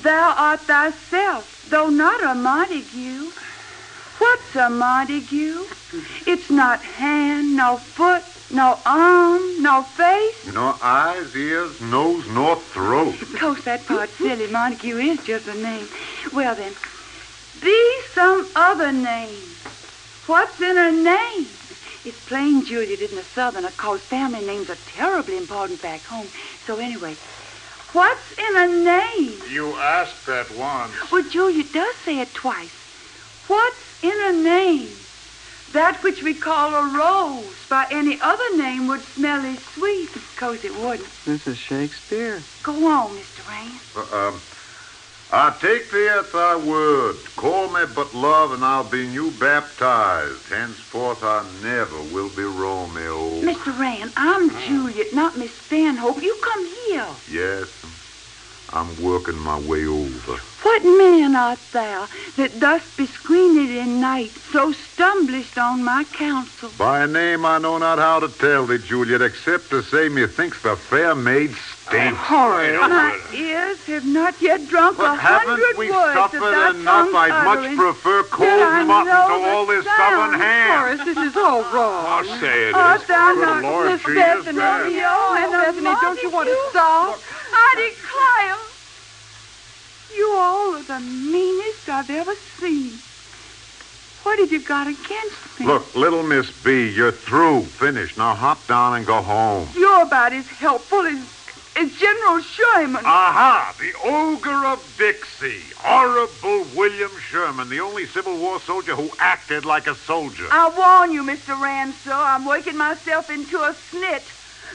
Thou art thyself, though not a Montague. What's a Montague? It's not hand, no foot, no arm, no face. Nor eyes, ears, nose, nor throat. Of course, that part's silly. Montague is just a name. Well, then, be some other name. What's in her name? It's plain Juliet isn't a Southerner, 'cause family names are terribly important back home. So anyway, what's in a name? You asked that once. Well, Juliet does say it twice. What's in a name? That which we call a rose by any other name would smell as sweet. Of course it wouldn't. This is Shakespeare. Go on, Mr. Rand. I take thee at thy word. Call me but love, and I'll be new baptized. Henceforth I never will be Romeo. Mr. Rand, I'm Juliet, not Miss Stanhope. You come here. Yes, I'm working my way over. What man art thou that thus bescreened in night, so stumblest on my counsel? By a name I know not how to tell thee, Juliet, except to say methinks the fair maid stinks. My ears have not yet drunk But 100 haven't we words of suffered thy enough? tongue's I'd much utterance, prefer cold that I mutton know to the all this sound. southern ham. Horace, this is all wrong. I'll say it Art is. thou Good not Lord, Miss she is Bethany? bad. Oh, Bethany, don't you want to Montague? stop? I declare, you all are the meanest I've ever seen. What have you got against me? Look, little Miss B, you're through. Finished. Now hop down and go home. You're about as helpful as General Sherman. Aha! The ogre of Dixie. Horrible William Sherman, the only Civil War soldier who acted like a soldier. I warn you, Mr. Rand, sir, I'm working myself into a snit.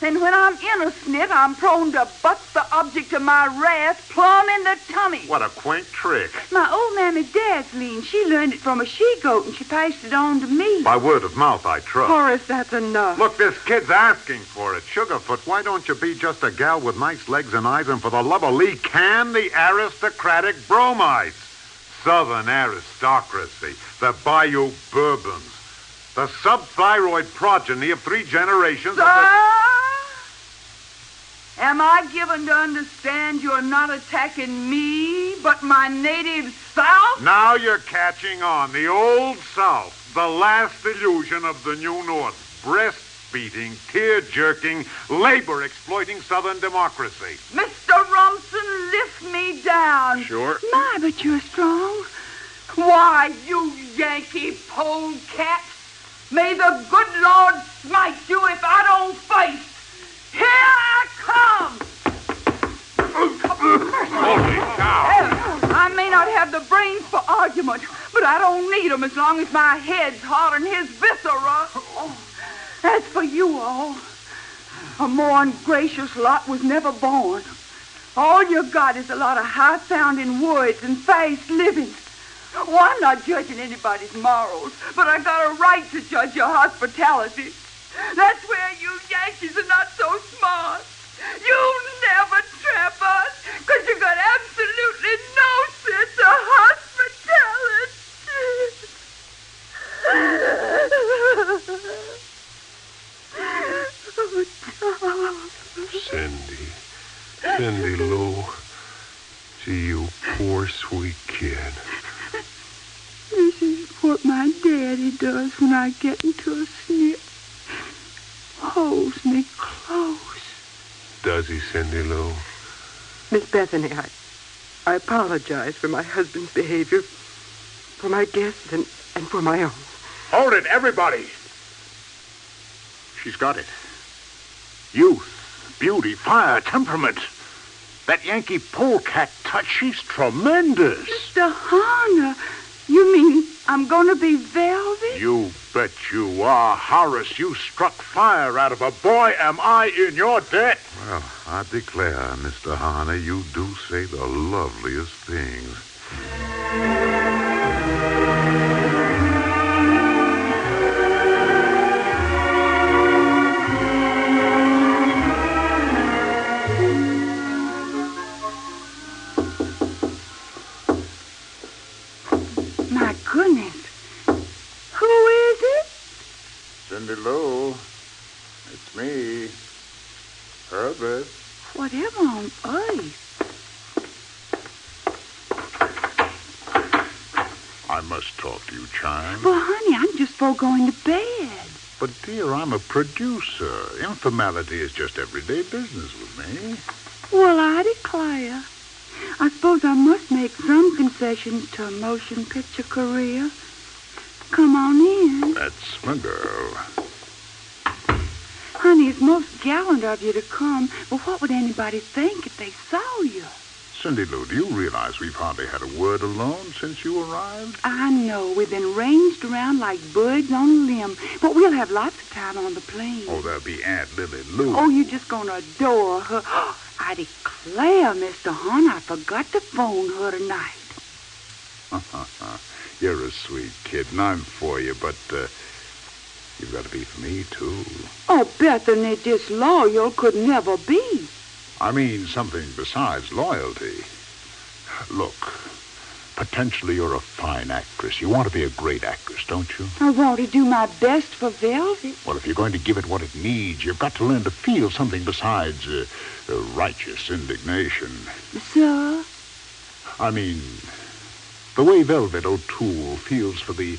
And when I'm in a snit, I'm prone to butt the object of my wrath plumb in the tummy. What a quaint trick. My old mammy Dazzleen, she learned it from a she-goat, and she passed it on to me. By word of mouth, I trust. Horace, that's enough. Look, this kid's asking for it. Sugarfoot, why don't you be just a gal with nice legs and eyes, and for the love of Lee, can the aristocratic bromides? Southern aristocracy, the Bayou Bourbons, the subthyroid progeny of 3 generations of the... Am I given to understand you're not attacking me, but my native South? Now you're catching on. The old South, the last illusion of the New North. Breast-beating, tear-jerking, labor-exploiting Southern democracy. Mr. Rumson, lift me down. Sure. My, but you're strong. Why, you Yankee polecat. May the good Lord smite you if I don't face. Here I come! Holy cow! I may not have the brains for argument, but I don't need them as long as my head's hard on his viscera. As for you all, a more ungracious lot was never born. All you got is a lot of high-sounding words and fast living. Well, I'm not judging anybody's morals, but I got a right to judge your hospitality. That's where you Yankees are not so smart. You never trap us, because you got absolutely no sense of hospitality. Cindy Lou. Gee, you poor, sweet kid. This is what my daddy does when I get into a snip. Holds me close. Does he, Cindy Lou? Miss Bethany, I apologize for my husband's behavior, for my guests, and for my own. Hold it, everybody. She's got it. Youth, beauty, fire, temperament. That Yankee polecat touch, she's tremendous. Mr. Harner, you mean I'm going to be velvet? You bet you are. Horace, you struck fire out of a boy. Am I in your debt? Well, I declare, Mr. Harner, you do say the loveliest things. My goodness. Who is it? Cindy Lou, it's me, Herbert. Whatever on earth? I must talk to you, Chime. Well, honey, I'm just for going to bed. But, dear, I'm a producer. Informality is just everyday business with me. Well, I declare. I suppose I must make some concessions to a motion picture career. Come on in. That's my girl. Honey, it's most gallant of you to come, but what would anybody think if they saw you? Cindy Lou, do you realize we've hardly had a word alone since you arrived? I know. We've been ranged around like birds on a limb, but we'll have lots of time on the plane. Oh, there'll be Aunt Lily Lou. Oh, you're just going to adore her. I declare, Mr. Horn, I forgot to phone her tonight. You're a sweet kid, and I'm for you, but you've got to be for me, too. Oh, Bethany, disloyal could never be. I mean something besides loyalty. Look, potentially you're a fine actress. You want to be a great actress, don't you? I want to do my best for Velvet. Well, if you're going to give it what it needs, you've got to learn to feel something besides righteous indignation. Sir? I mean, the way Velvet O'Toole feels for the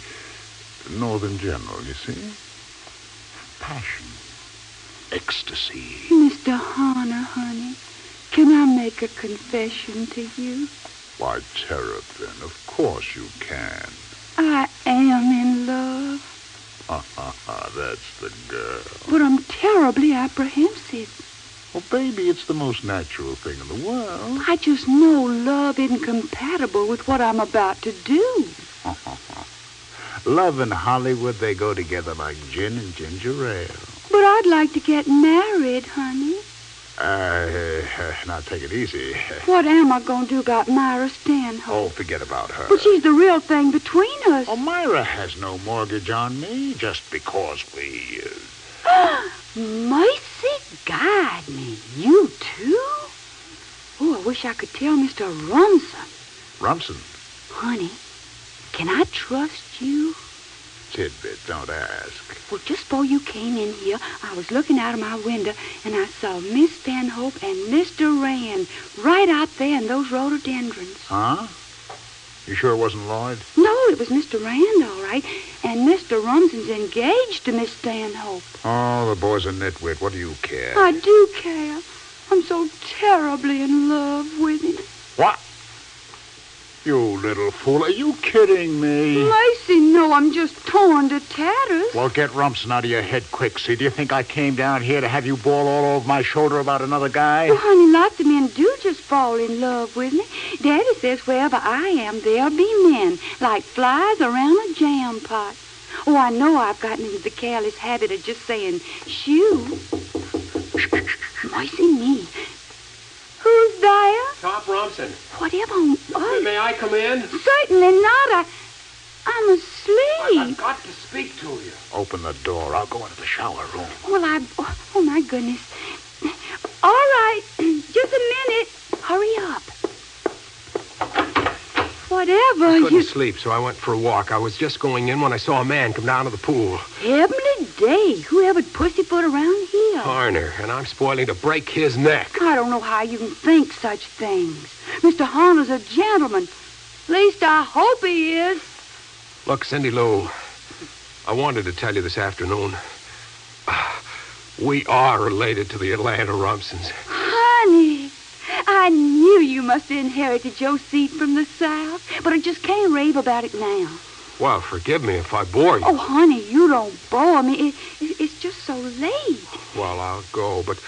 Northern General, you see? Passion. Ecstasy. Mr. Horner, honey, can I make a confession to you? Why, Terrapin, of course you can. I am in love. That's the girl. But I'm terribly apprehensive. Well, baby, it's the most natural thing in the world. I just know love isn't compatible with what I'm about to do. Love and Hollywood, they go together like gin and ginger ale. But I'd like to get married, honey. Now take it easy. What am I going to do about Myra Stanhope? Oh, forget about her. But she's the real thing between us. Oh, Myra has no mortgage on me just because we... Mercy guide me. You too? Oh, I wish I could tell Mr. Rumson. Rumson? Honey, can I trust you? Tidbit, don't ask. Well, just before you came in here, I was looking out of my window, and I saw Miss Stanhope and Mr. Rand right out there in those rhododendrons. Huh? You sure it wasn't Lloyd? No, it was Mr. Rand, all right. And Mr. Rumson's engaged to Miss Stanhope. Oh, the boy's a nitwit. What do you care? I do care. I'm so terribly in love with him. What? You little fool. Are you kidding me? Mercy, no, I'm just torn to tatters. Well, get Rumson out of your head quick, see? Do you think I came down here to have you bawl all over my shoulder about another guy? Well, honey, lots of men do just fall in love with me. Daddy says wherever I am, there'll be men, like flies around a jam pot. Oh, I know I've gotten into the careless habit of just saying, shoo. Mercy me. Who's there? Top Rumson. Whatever on earth? May I come in? Certainly not. I'm asleep. I've got to speak to you. Open the door. I'll go into the shower room. Well, oh, my goodness. All right. Just a minute. Hurry up. Whatever I couldn't sleep, so I went for a walk. I was just going in when I saw a man come down to the pool. Heavenly day. Whoever pussyfoot around here? Harner, and I'm spoiling to break his neck. I don't know how you can think such things. Mr. Harner's a gentleman. At least I hope he is. Look, Cindy Lou, I wanted to tell you this afternoon. We are related to the Atlanta Rumsons. Honey, I knew you must have inherited your seed from the South, but I just can't rave about it now. Well, forgive me if I bore you. Oh, honey, you don't bore me. It's just so late. Well, I'll go, but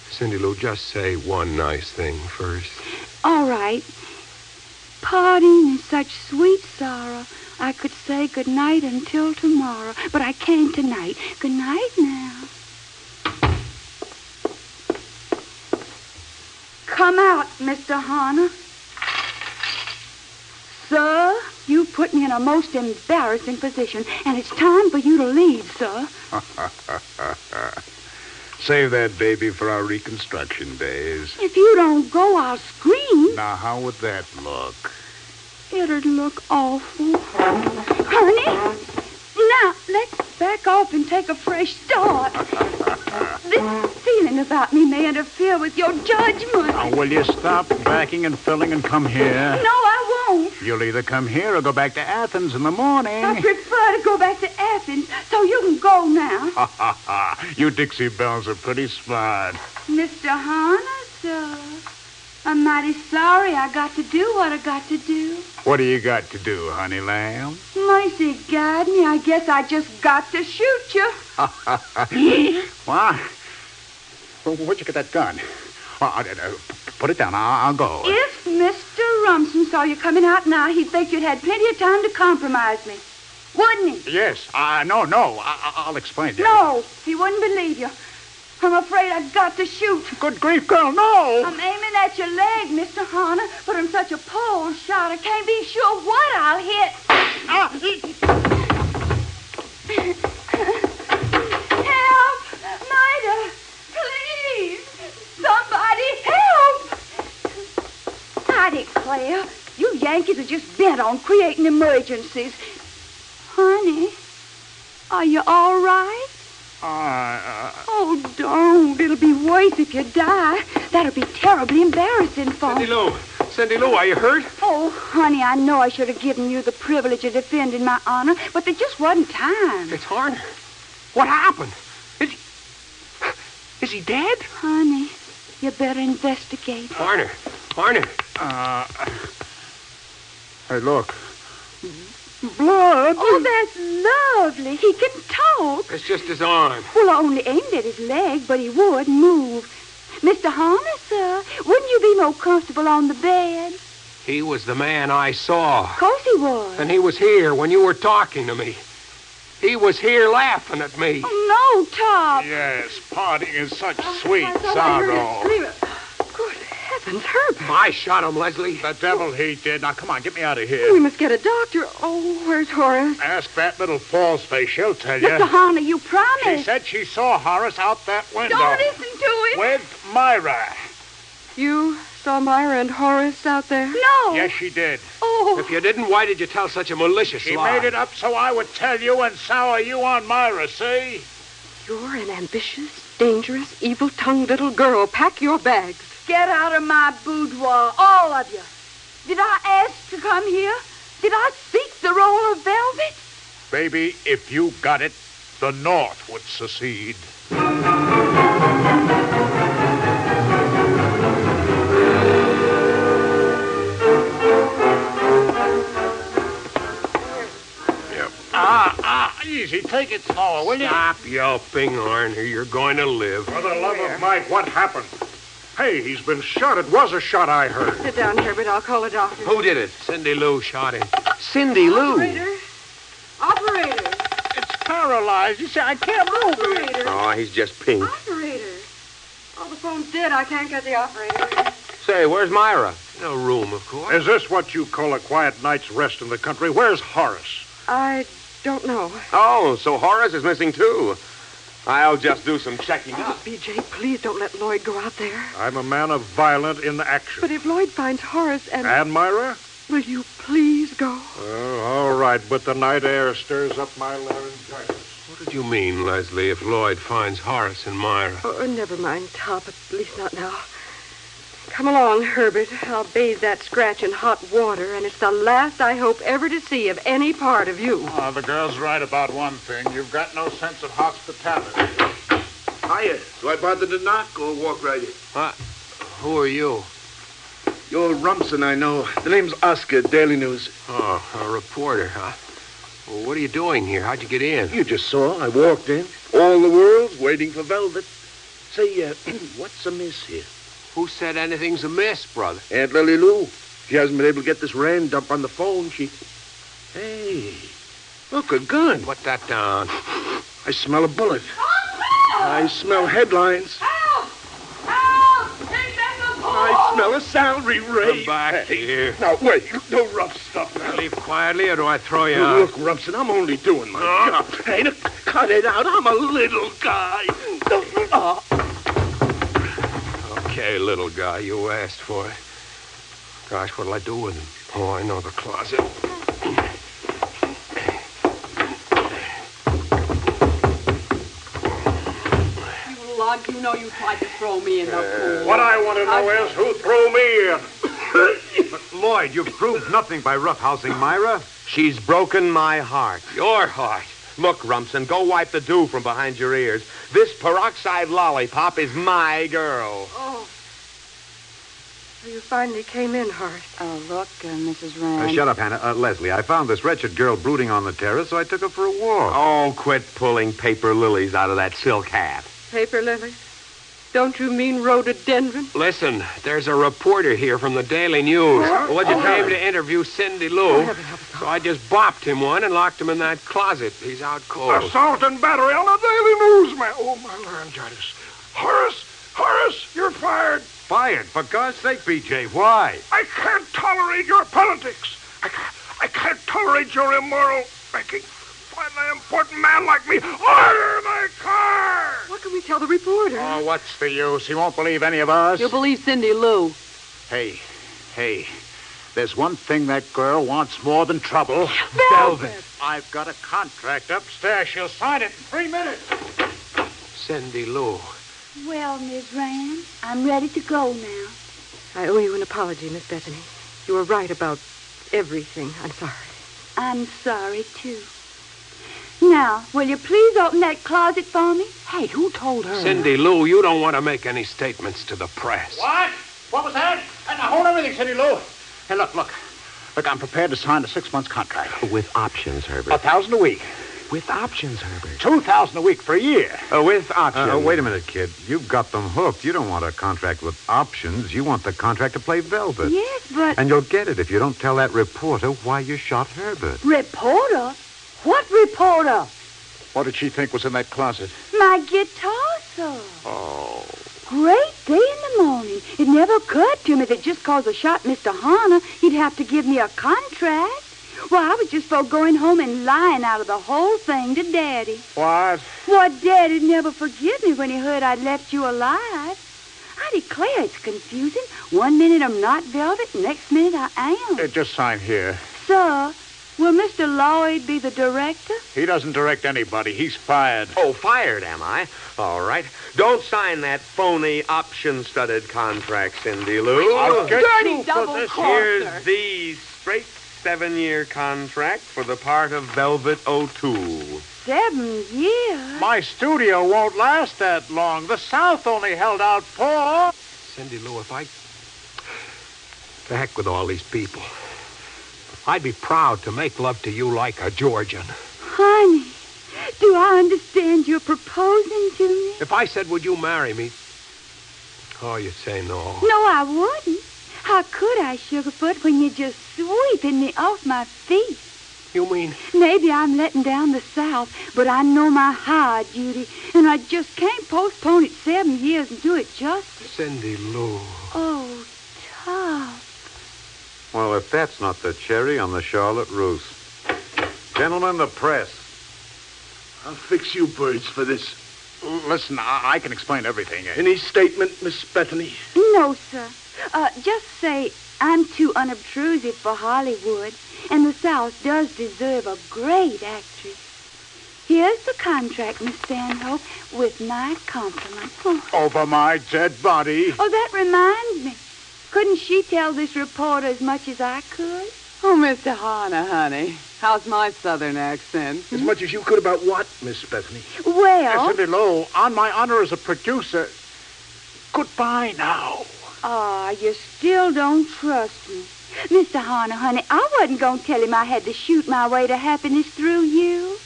Cindy Lou, just say one nice thing first. All right. Parting is such sweet sorrow. I could say good night until tomorrow, but I can't tonight. Good night now. Come out, Mr. Harner. Sir, you put me in a most embarrassing position, and it's time for you to leave, sir. Save that baby for our reconstruction days. If you don't go, I'll scream. Now, how would that look? It'd look awful. Honey, now let's back off and take a fresh start. This feeling about me may interfere with your judgment. Now, will you stop backing and filling and come here? No, I won't. You'll either come here or go back to Athens in the morning. I prefer to go back to Athens, so you can go now. Ha, ha, ha. You Dixie Bells are pretty smart. Mr. Harner, sir, I'm mighty sorry I got to do what I got to do. What do you got to do, honey lamb? Mercy guide me, I guess I just got to shoot you. What? Where'd you get that gun? Put it down. I'll go. If Mr. Rumson saw you coming out now, he'd think you'd had plenty of time to compromise me. Wouldn't he? Yes. No. I'll explain to you. No, he wouldn't believe you. I'm afraid I've got to shoot. Good grief, girl, no! I'm aiming at your leg, Mr. Harner, but I'm such a pole shot I can't be sure what I'll hit. Help! Myra! Please! Somebody help! I declare, you Yankees are just bent on creating emergencies. Honey, are you all right? Oh, don't. It'll be worse if you die. That'll be terribly embarrassing for me. Cindy Lou, are you hurt? Oh, honey, I know I should have given you the privilege of defending my honor, but there just wasn't time. It's Harner. What happened? Is he dead? Honey, you better investigate. Harner. Hey, look. Blood. Oh, that's lovely. He can talk. It's just his arm. Well, I only aimed at his leg, but he would move. Mr. Harner, sir, wouldn't you be more comfortable on the bed? He was the man I saw. Of course he was. And he was here when you were talking to me. He was here laughing at me. Oh, no, Top. Yes, parting is such sweet sorrow. Good heavens, Herbert. I shot him, Leslie. The devil he did. Now, come on, get me out of here. We must get a doctor. Oh, where's Horace? Ask that little false face. She'll tell you. Mr. Harner, you promised. She said she saw Horace out that window. Don't listen to him. With Myra. You saw Myra and Horace out there? No. Yes, she did. Oh. If you didn't, why did you tell such a malicious She lie? made it up so I would tell you and sour you on Myra, see? You're an ambitious, dangerous, evil-tongued little girl. Pack your bags. Get out of my boudoir, all of you. Did I ask to come here? Did I seek the roll of velvet? Baby, if you got it, the North would secede. Easy, take it slower, will you? Stop yelping, Arner. You're going to live. For the love of Mike, what happened? Hey, he's been shot. It was a shot I heard. Sit down, Herbert. I'll call a doctor. Who did it? Cindy Lou shot him. Cindy Lou. Operator. It's paralyzed. You see, I can't move it. Operator. Oh, he's just pink. Operator. Oh, the phone's dead. I can't get the operator. Say, where's Myra? No room, of course. Is this what you call a quiet night's rest in the country? Where's Horace? I don't know. Oh, so Horace is missing, too. I'll just do some checking Oh, up. B.J., please don't let Lloyd go out there. I'm a man of violent inaction. But if Lloyd finds Horace and... And Myra? Will you please go? Oh, all right, but the night air stirs up my laryngitis. What did you mean, Leslie, if Lloyd finds Horace and Myra? Oh, never mind, Top. At least not now. Come along, Herbert. I'll bathe that scratch in hot water, and it's the last I hope ever to see of any part of you. Oh, the girl's right about one thing. You've got no sense of hospitality. Hiya. Do I bother to knock or walk right in? Who are you? You're Rumson, I know. The name's Oscar, Daily News. Oh, a reporter, huh? Well, what are you doing here? How'd you get in? You just saw. I walked in. All the world's waiting for velvet. Say, what's amiss here? Who said anything's amiss, brother? Aunt Lily Lou. She hasn't been able to get this Rand dump on the phone. Hey, look, a gun. Put that down. I smell a bullet. I smell headlines. Help! Help! Take back the phone! I smell a salary raise. Come back here. Now, wait. No rough stuff now. Leave quietly, or do I throw you out? Look, Rumson, I'm only doing my job. Hey, look, cut it out. I'm a little guy. Okay, little guy, you asked for it. Gosh, what'll I do with him? Oh, I know the closet. You lug, you know you tried to throw me in the pool. What I want to know is who threw me in. But Lloyd, you've proved nothing by roughhousing Myra. She's broken my heart. Your heart. Look, Rumson, go wipe the dew from behind your ears. This peroxide lollipop is my girl. Oh. You finally came in, Horace. Oh, look, Mrs. Rand. Shut up, Hannah. Leslie, I found this wretched girl brooding on the terrace, so I took her for a walk. Oh, quit pulling paper lilies out of that silk hat. Paper lilies? Don't you mean rhododendron? Listen, there's a reporter here from the Daily News. What? He came to interview Cindy Lou. So I just bopped him one and locked him in that closet. He's out cold. Assault and battery on the Daily News, man. Oh, my laryngitis. Horace, you're fired. Fired? For God's sake, B.J., why? I can't tolerate your politics. I can't tolerate your immoral making fun of an important man like me. Order my car! What can we tell the reporter? Oh, what's the use? He won't believe any of us. You'll believe Cindy Lou. Hey, there's one thing that girl wants more than trouble. Velvet. I've got a contract upstairs. She'll sign it in 3 minutes. Cindy Lou. Well, Miss Rand, I'm ready to go now. I owe you an apology, Miss Bethany. You were right about everything. I'm sorry. I'm sorry, too. Now, will you please open that closet for me? Hey, who told her? Cindy Lou, you don't want to make any statements to the press. What? What was that? Now, hold everything, Cindy Lou. Hey, look. Look, I'm prepared to sign a 6-month contract. With options, Herbert. $1,000 a week. With options, Herbert. $2,000 a week for a year. With options. Wait a minute, kid. You've got them hooked. You don't want a contract with options. You want the contract to play velvet. Yes, but... And you'll get it if you don't tell that reporter why you shot Herbert. Reporter? What reporter? What did she think was in that closet? My guitar, sir. Oh. Great day in the morning. It never occurred to me that just 'cause I shot Mr. Harner, he'd have to give me a contract. Well, I was just for going home and lying out of the whole thing to Daddy. What? What, Daddy'd never forgive me when he heard I'd left you alive. I I declare it's confusing. 1 minute I'm not Velvet, next minute I am. Just sign here. Sir, will Mr. Lloyd be the director? He doesn't direct anybody. He's fired. Oh, fired, am I? All right. Don't sign that phony option-studded contract, Cindy Lou. I'll get Dirty you for double this. crosser. Here's the straight 7-year contract for the part of Velvet O'Toole. 7 years? My studio won't last that long. The South only held out 4. Cindy Lou, if I... To heck with all these people. I'd be proud to make love to you like a Georgian. Honey, do I understand you're proposing to me? If I said, would you marry me? Oh, you'd say no. No, I wouldn't. How could I, Sugarfoot, when you're just sweeping me off my feet? You mean? Maybe I'm letting down the South, but I know my hard duty, and I just can't postpone it 7 years and do it justice. Cindy Lou. Oh, tough. Well, if that's not the cherry on the Charlotte Russe. Gentlemen, the press. I'll fix you birds for this. Listen, I can explain everything. Any statement, Miss Bethany? No, sir. Just say I'm too unobtrusive for Hollywood, and the South does deserve a great actress. Here's the contract, Miss Stanhope, with my compliments. Over my dead body. Oh, that reminds me. Couldn't she tell this reporter as much as I could? Oh, Mr. Harner, honey. How's my southern accent? As much as you could about what, Miss Bethany? Well... Cindy Lou, on my honor as a producer, goodbye now. Ah, you still don't trust me. Mr. Harner, honey, I wasn't going to tell him I had to shoot my way to happiness through you.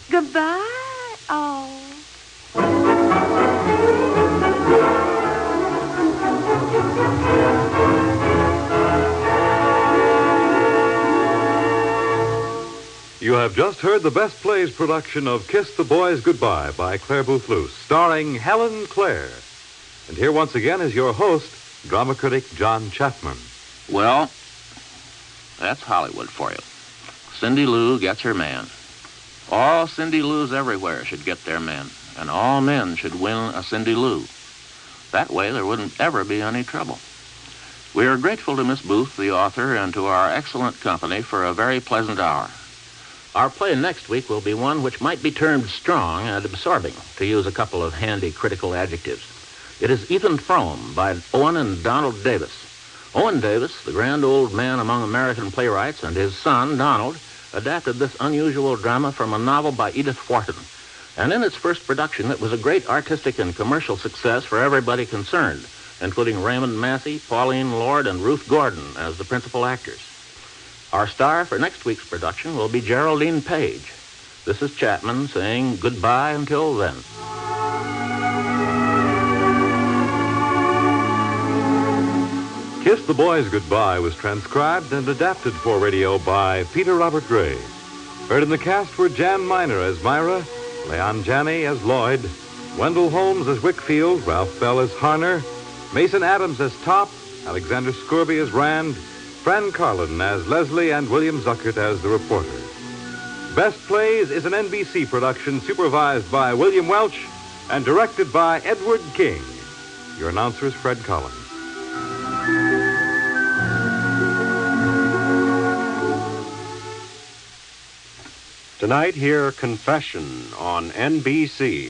Goodbye. Oh. You have just heard the Best Plays production of Kiss the Boys Goodbye by Claire Booth Luce, starring Helen Claire. And here once again is your host, drama critic John Chapman. Well, that's Hollywood for you. Cindy Lou gets her man. All Cindy Lou's everywhere should get their men, and all men should win a Cindy Lou. That way there wouldn't ever be any trouble. We are grateful to Miss Booth, the author, and to our excellent company for a very pleasant hour. Our play next week will be one which might be termed strong and absorbing, to use a couple of handy critical adjectives. It is Ethan Frome by Owen and Donald Davis. Owen Davis, the grand old man among American playwrights, and his son, Donald, adapted this unusual drama from a novel by Edith Wharton. And in its first production, it was a great artistic and commercial success for everybody concerned, including Raymond Massey, Pauline Lord, and Ruth Gordon as the principal actors. Our star for next week's production will be Geraldine Page. This is Chapman saying goodbye until then. Kiss the Boys Goodbye was transcribed and adapted for radio by Peter Robert Gray. Heard in the cast were Jan Miner as Myra, Leon Janney as Lloyd, Wendell Holmes as Wickfield, Ralph Bell as Harner, Mason Adams as Top, Alexander Scorby as Rand, Fran Carlin as Leslie, and William Zuckert as the reporter. Best Plays is an NBC production supervised by William Welch and directed by Edward King. Your announcer is Fred Collins. Tonight, hear Confession on NBC.